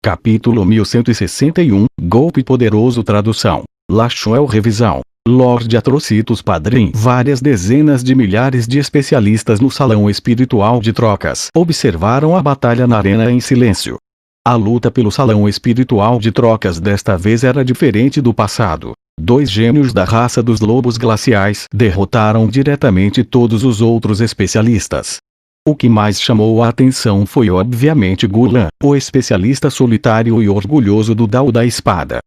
Capítulo 1161, Golpe Poderoso. Tradução: Lachuel. Revisão: Lord Atrocitus Padrim. Várias dezenas de milhares de especialistas no salão espiritual de trocas observaram a batalha na arena em silêncio. A luta pelo salão espiritual de trocas desta vez era diferente do passado. Dois gênios da raça dos lobos glaciais derrotaram diretamente todos os outros especialistas. O que mais chamou a atenção foi obviamente Gulan, o especialista solitário e orgulhoso do Dao da Espada.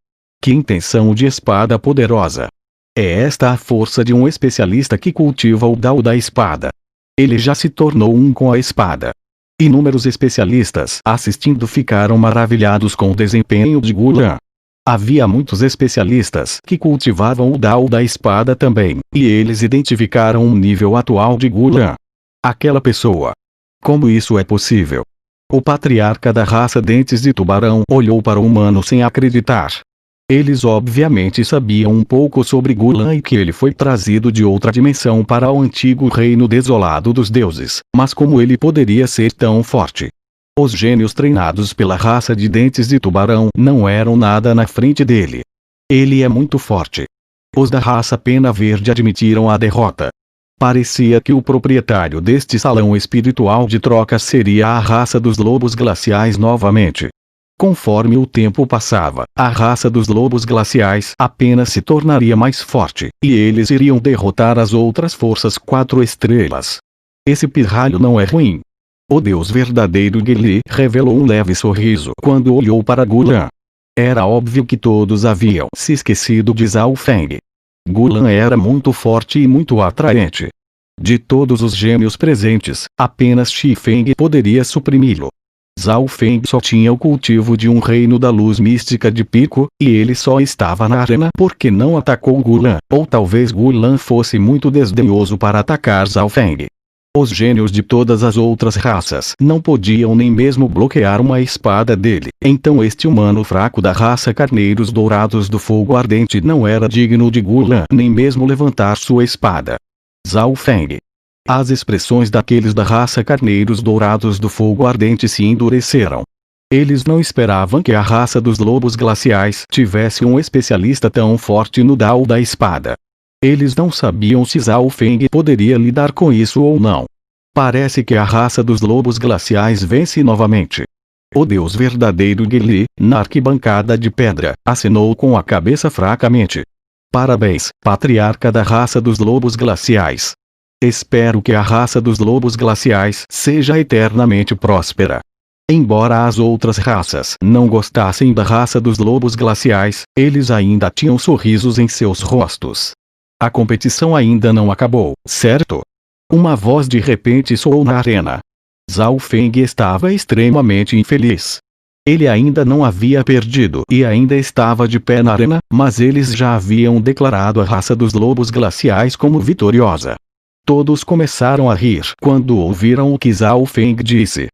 Que intenção de espada poderosa! É esta a força de um especialista que cultiva o Dao da Espada. Ele já se tornou um com a espada. Inúmeros especialistas assistindo ficaram maravilhados com o desempenho de Gulan. Havia muitos especialistas que cultivavam o Dao da Espada também, e eles identificaram o nível atual de Gulan. Aquela pessoa. Como isso é possível? O patriarca da raça Dentes de Tubarão olhou para o humano sem acreditar. Eles obviamente sabiam um pouco sobre Gulan e que ele foi trazido de outra dimensão para o antigo reino desolado dos deuses, mas como ele poderia ser tão forte? Os gênios treinados pela raça de Dentes de Tubarão não eram nada na frente dele. Ele é muito forte. Os da raça Pena Verde admitiram a derrota. Parecia que o proprietário deste salão espiritual de trocas seria a raça dos lobos glaciais novamente. Conforme o tempo passava, a raça dos lobos glaciais apenas se tornaria mais forte, e eles iriam derrotar as outras forças 4 estrelas. Esse pirralho não é ruim. O deus verdadeiro Geli revelou um leve sorriso quando olhou para Gulan. Era óbvio que todos haviam se esquecido de Zhao Feng. Gulan era muito forte e muito atraente. De todos os gêmeos presentes, apenas Shi Feng poderia suprimi-lo. Zhao Feng só tinha o cultivo de um reino da luz mística de pico, e ele só estava na arena porque não atacou Gulan, ou talvez Gulan fosse muito desdenhoso para atacar Zhao Feng. Os gênios de todas as outras raças não podiam nem mesmo bloquear uma espada dele, então este humano fraco da raça Carneiros Dourados do Fogo Ardente não era digno de Gulan nem mesmo levantar sua espada. Zhao Feng. As expressões daqueles da raça Carneiros Dourados do Fogo Ardente se endureceram. Eles não esperavam que a raça dos lobos glaciais tivesse um especialista tão forte no Dao da Espada. Eles não sabiam se Zhao Feng poderia lidar com isso ou não. Parece que a raça dos lobos glaciais vence novamente. O deus verdadeiro Geli, na arquibancada de pedra, acenou com a cabeça fracamente. Parabéns, patriarca da raça dos lobos glaciais. Espero que a raça dos lobos glaciais seja eternamente próspera. Embora as outras raças não gostassem da raça dos lobos glaciais, eles ainda tinham sorrisos em seus rostos. A competição ainda não acabou, certo? Uma voz de repente soou na arena. Zhao Feng estava extremamente infeliz. Ele ainda não havia perdido e ainda estava de pé na arena, mas eles já haviam declarado a raça dos lobos glaciais como vitoriosa. Todos começaram a rir quando ouviram o que Zhao Feng disse.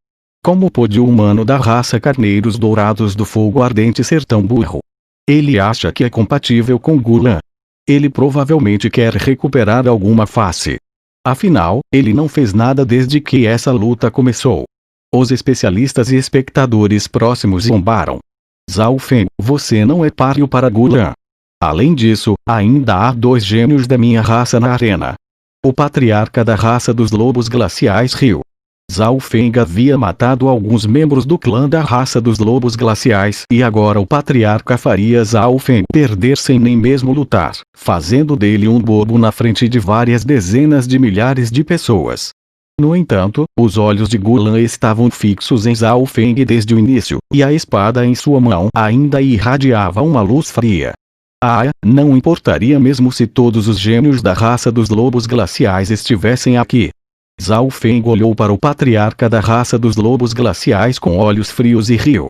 Como pôde o humano da raça Carneiros Dourados do Fogo Ardente ser tão burro? Ele acha que é compatível com Gulan. Ele provavelmente quer recuperar alguma face. Afinal, ele não fez nada desde que essa luta começou. Os especialistas e espectadores próximos zombaram. Zhao Feng, você não é páreo para Gulan. Além disso, ainda há 2 gênios da minha raça na arena. O patriarca da raça dos lobos glaciais riu. Zhao Feng havia matado alguns membros do clã da raça dos lobos glaciais e agora o patriarca faria Zhao Feng perder sem nem mesmo lutar, fazendo dele um bobo na frente de várias dezenas de milhares de pessoas. No entanto, os olhos de Gulan estavam fixos em Zhao Feng desde o início, e a espada em sua mão ainda irradiava uma luz fria. Não importaria mesmo se todos os gênios da raça dos lobos glaciais estivessem aqui. Zhao Feng olhou para o patriarca da raça dos lobos glaciais com olhos frios e riu.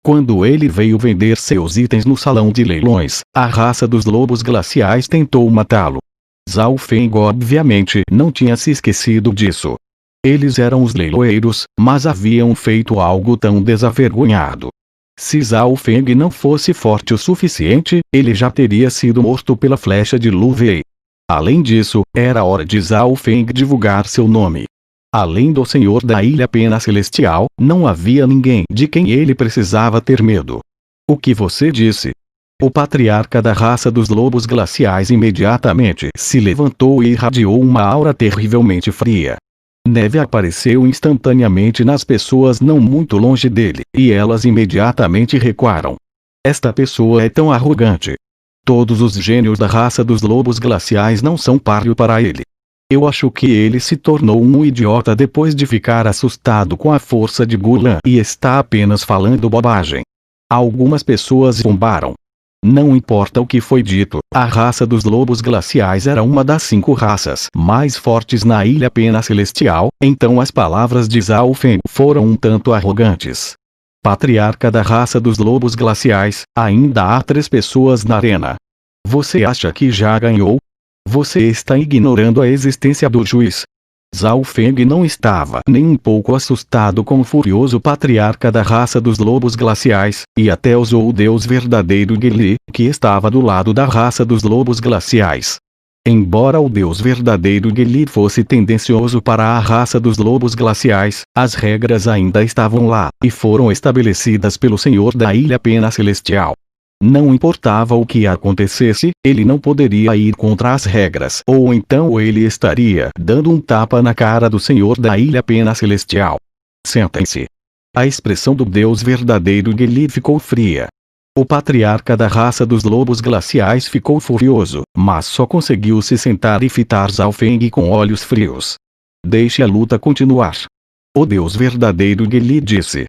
Quando ele veio vender seus itens no salão de leilões, a raça dos lobos glaciais tentou matá-lo. Zhao Feng obviamente não tinha se esquecido disso. Eles eram os leiloeiros, mas haviam feito algo tão desavergonhado. Se Zhao Feng não fosse forte o suficiente, ele já teria sido morto pela flecha de Lu Wei. Além disso, era hora de Zhao Feng divulgar seu nome. Além do senhor da ilha Pena Celestial, não havia ninguém de quem ele precisava ter medo. O que você disse? O patriarca da raça dos lobos glaciais imediatamente se levantou e irradiou uma aura terrivelmente fria. Neve apareceu instantaneamente nas pessoas não muito longe dele, e elas imediatamente recuaram. Esta pessoa é tão arrogante. Todos os gênios da raça dos lobos glaciais não são páreo para ele. Eu acho que ele se tornou um idiota depois de ficar assustado com a força de Gulan e está apenas falando bobagem. Algumas pessoas zombaram. Não importa o que foi dito, a raça dos lobos glaciais era uma das 5 raças mais fortes na ilha Pena Celestial, então as palavras de Zhao Feng foram um tanto arrogantes. Patriarca da raça dos lobos glaciais, ainda há 3 pessoas na arena. Você acha que já ganhou? Você está ignorando a existência do juiz. Zhao Feng não estava nem um pouco assustado com o furioso patriarca da raça dos lobos glaciais, e até usou o deus verdadeiro Geli, que estava do lado da raça dos lobos glaciais. Embora o deus verdadeiro Geli fosse tendencioso para a raça dos lobos glaciais, as regras ainda estavam lá, e foram estabelecidas pelo senhor da ilha Pena Celestial. Não importava o que acontecesse, ele não poderia ir contra as regras, ou então ele estaria dando um tapa na cara do senhor da ilha Pena Celestial. Sentem-se. A expressão do deus verdadeiro Geli ficou fria. O patriarca da raça dos lobos glaciais ficou furioso, mas só conseguiu se sentar e fitar Zhao Feng com olhos frios. Deixe a luta continuar. O deus verdadeiro Geli disse.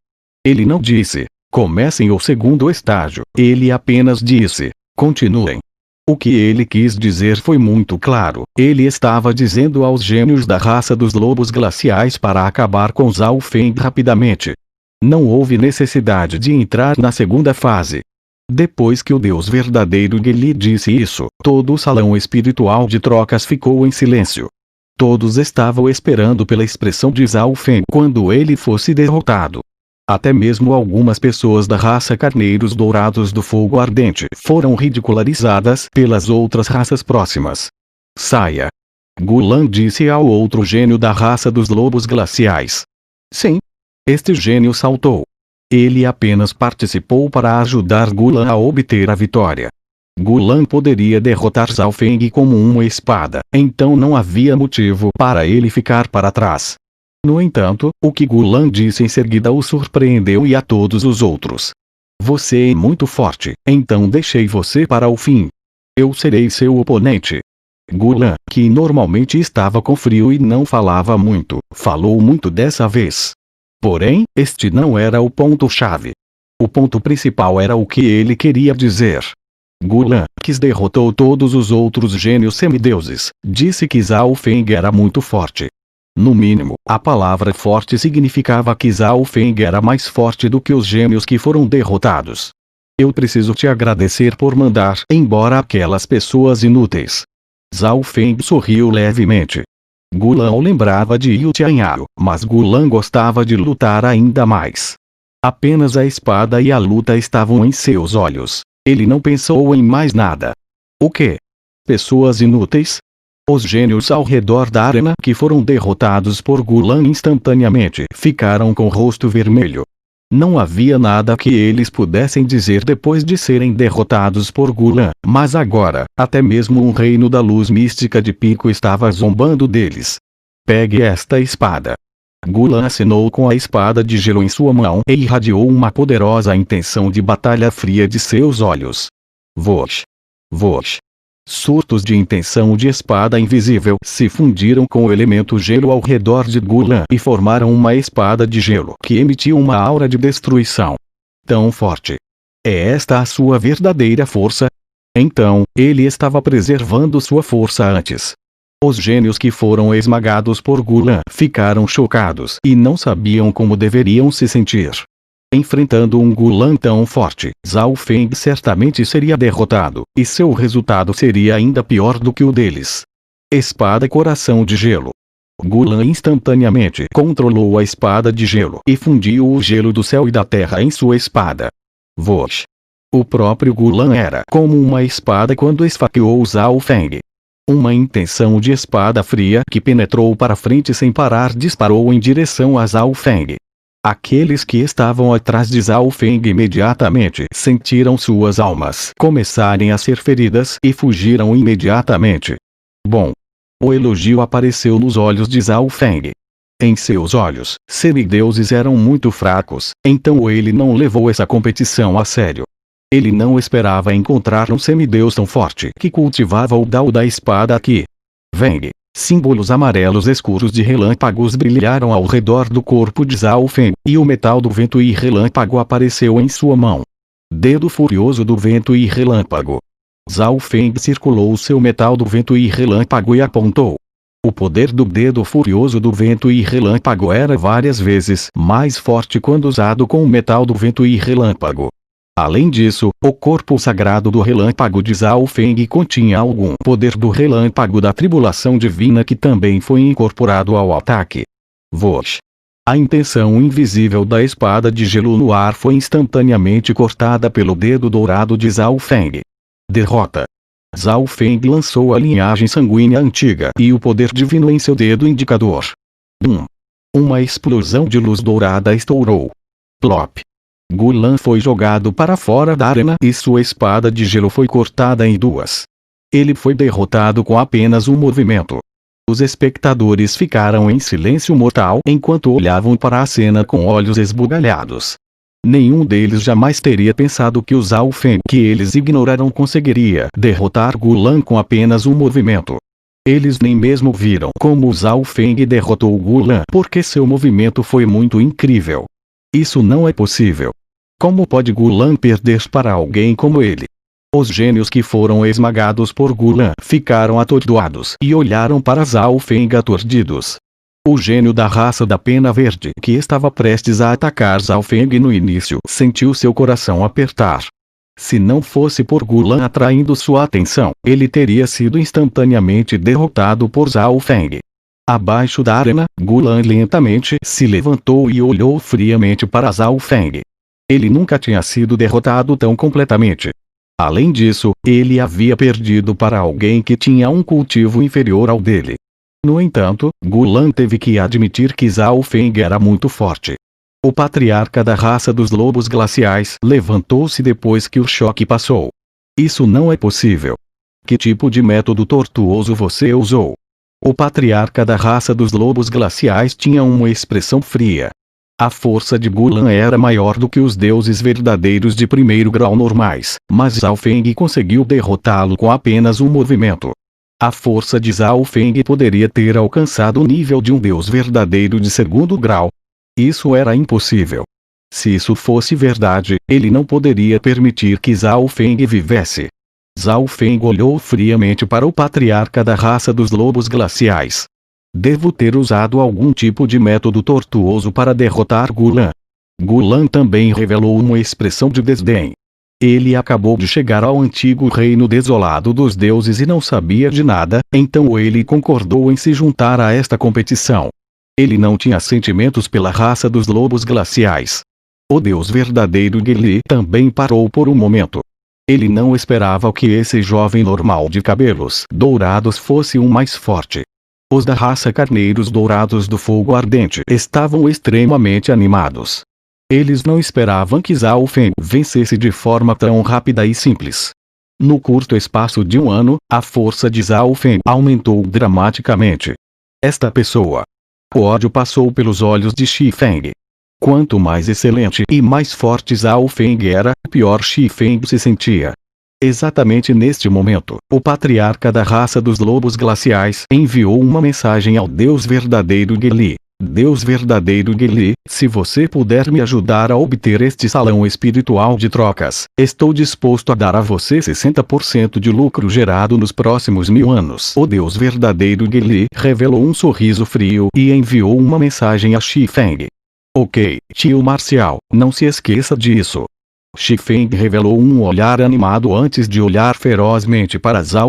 Ele não disse: comecem o segundo estágio, ele apenas disse: continuem. O que ele quis dizer foi muito claro, ele estava dizendo aos gênios da raça dos lobos glaciais para acabar com Zhao Feng rapidamente. Não houve necessidade de entrar na segunda fase. Depois que o deus verdadeiro Geli disse isso, todo o salão espiritual de trocas ficou em silêncio. Todos estavam esperando pela expressão de Zhao Feng quando ele fosse derrotado. Até mesmo algumas pessoas da raça Carneiros Dourados do Fogo Ardente foram ridicularizadas pelas outras raças próximas. Saia. Gulan disse ao outro gênio da raça dos lobos glaciais. Sim. Este gênio saltou. Ele apenas participou para ajudar Gulan a obter a vitória. Gulan poderia derrotar Zhao Feng como uma espada, então não havia motivo para ele ficar para trás. No entanto, o que Gulan disse em seguida o surpreendeu e a todos os outros. Você é muito forte, então deixei você para o fim. Eu serei seu oponente. Gulan, que normalmente estava com frio e não falava muito, falou muito dessa vez. Porém, este não era o ponto-chave. O ponto principal era o que ele queria dizer. Gulan, que derrotou todos os outros gênios semideuses, disse que Zhao Feng era muito forte. No mínimo, a palavra forte significava que Zhao Feng era mais forte do que os gênios que foram derrotados. Eu preciso te agradecer por mandar embora aquelas pessoas inúteis. Zhao Feng sorriu levemente. Gulan o lembrava de Yu Tianyao, mas Gulan gostava de lutar ainda mais. Apenas a espada e a luta estavam em seus olhos. Ele não pensou em mais nada. O quê? Pessoas inúteis? Os gênios ao redor da arena que foram derrotados por Gulan instantaneamente ficaram com o rosto vermelho. Não havia nada que eles pudessem dizer depois de serem derrotados por Gulan, mas agora, até mesmo um reino da luz mística de Pico estava zombando deles. Pegue esta espada. Gulan assinou com a espada de gelo em sua mão e irradiou uma poderosa intenção de batalha fria de seus olhos. Vosh. Vosh. Surtos de intenção de espada invisível se fundiram com o elemento gelo ao redor de Gulan e formaram uma espada de gelo que emitiu uma aura de destruição. Tão forte. É esta a sua verdadeira força? Então, ele estava preservando sua força antes. Os gênios que foram esmagados por Gulan ficaram chocados e não sabiam como deveriam se sentir. Enfrentando um Gulan tão forte, Zhao Feng certamente seria derrotado, e seu resultado seria ainda pior do que o deles. Espada Coração de Gelo. Gulan instantaneamente controlou a espada de gelo e fundiu o gelo do céu e da terra em sua espada. Vosh. O próprio Gulan era como uma espada quando esfaqueou Zhao Feng. Uma intenção de espada fria que penetrou para frente sem parar disparou em direção a Zhao Feng. Aqueles que estavam atrás de Zhao Feng imediatamente sentiram suas almas começarem a ser feridas e fugiram imediatamente. Bom. O elogio apareceu nos olhos de Zhao Feng. Em seus olhos, semideuses eram muito fracos, então ele não levou essa competição a sério. Ele não esperava encontrar um semideus tão forte que cultivava o Dao da espada aqui. Veng. Símbolos amarelos escuros de relâmpagos brilharam ao redor do corpo de Zhao Feng, e o metal do vento e relâmpago apareceu em sua mão. Dedo furioso do vento e relâmpago. Zhao Feng circulou seu metal do vento e relâmpago e apontou. O poder do dedo furioso do vento e relâmpago era várias vezes mais forte quando usado com o metal do vento e relâmpago. Além disso, o corpo sagrado do relâmpago de Zhao Feng continha algum poder do relâmpago da tribulação divina que também foi incorporado ao ataque. Vosh. A intenção invisível da espada de gelo no ar foi instantaneamente cortada pelo dedo dourado de Zhao Feng. Derrota. Zhao Feng lançou a linhagem sanguínea antiga e o poder divino em seu dedo indicador. Uma explosão de luz dourada estourou. Plop. Gulan foi jogado para fora da arena e sua espada de gelo foi cortada em duas. Ele foi derrotado com apenas um movimento. Os espectadores ficaram em silêncio mortal enquanto olhavam para a cena com olhos esbugalhados. Nenhum deles jamais teria pensado que o Zhao Feng que eles ignoraram conseguiria derrotar Gulan com apenas um movimento. Eles nem mesmo viram como o Zhao Feng derrotou Gulan porque seu movimento foi muito incrível. Isso não é possível. Como pode Gulan perder para alguém como ele? Os gênios que foram esmagados por Gulan ficaram atordoados e olharam para Zhao Feng aturdidos. O gênio da raça da pena verde que estava prestes a atacar Zhao Feng no início sentiu seu coração apertar. Se não fosse por Gulan atraindo sua atenção, ele teria sido instantaneamente derrotado por Zhao Feng. Abaixo da arena, Gulan lentamente se levantou e olhou friamente para Zhao Feng. Ele nunca tinha sido derrotado tão completamente. Além disso, ele havia perdido para alguém que tinha um cultivo inferior ao dele. No entanto, Gulan teve que admitir que Zhao Feng era muito forte. O patriarca da raça dos lobos glaciais levantou-se depois que o choque passou. Isso não é possível. Que tipo de método tortuoso você usou? O patriarca da raça dos lobos glaciais tinha uma expressão fria. A força de Gulan era maior do que os deuses verdadeiros de primeiro grau normais, mas Zhao Feng conseguiu derrotá-lo com apenas um movimento. A força de Zhao Feng poderia ter alcançado o nível de um deus verdadeiro de segundo grau. Isso era impossível. Se isso fosse verdade, ele não poderia permitir que Zhao Feng vivesse. Zhao Feng olhou friamente para o patriarca da raça dos lobos glaciais. Devo ter usado algum tipo de método tortuoso para derrotar Gulan. Gulan também revelou uma expressão de desdém. Ele acabou de chegar ao antigo reino desolado dos deuses e não sabia de nada, então ele concordou em se juntar a esta competição. Ele não tinha sentimentos pela raça dos lobos glaciais. O deus verdadeiro Geli também parou por um momento. Ele não esperava que esse jovem normal de cabelos dourados fosse o mais forte. Os da raça Carneiros Dourados do Fogo Ardente estavam extremamente animados. Eles não esperavam que Zhao Feng vencesse de forma tão rápida e simples. No curto espaço de um ano, a força de Zhao Feng aumentou dramaticamente. Esta pessoa. O ódio passou pelos olhos de Shi Feng. Quanto mais excelente e mais forte Zhao Feng era, pior Shi Feng se sentia. Exatamente neste momento, o patriarca da raça dos lobos glaciais enviou uma mensagem ao Deus verdadeiro Geli. Deus verdadeiro Geli, se você puder me ajudar a obter este salão espiritual de trocas, estou disposto a dar a você 60% de lucro gerado nos próximos 1000 anos. O Deus verdadeiro Geli revelou um sorriso frio e enviou uma mensagem a Shi Feng. Ok, tio Marcial, não se esqueça disso. Shi Feng revelou um olhar animado antes de olhar ferozmente para Zhao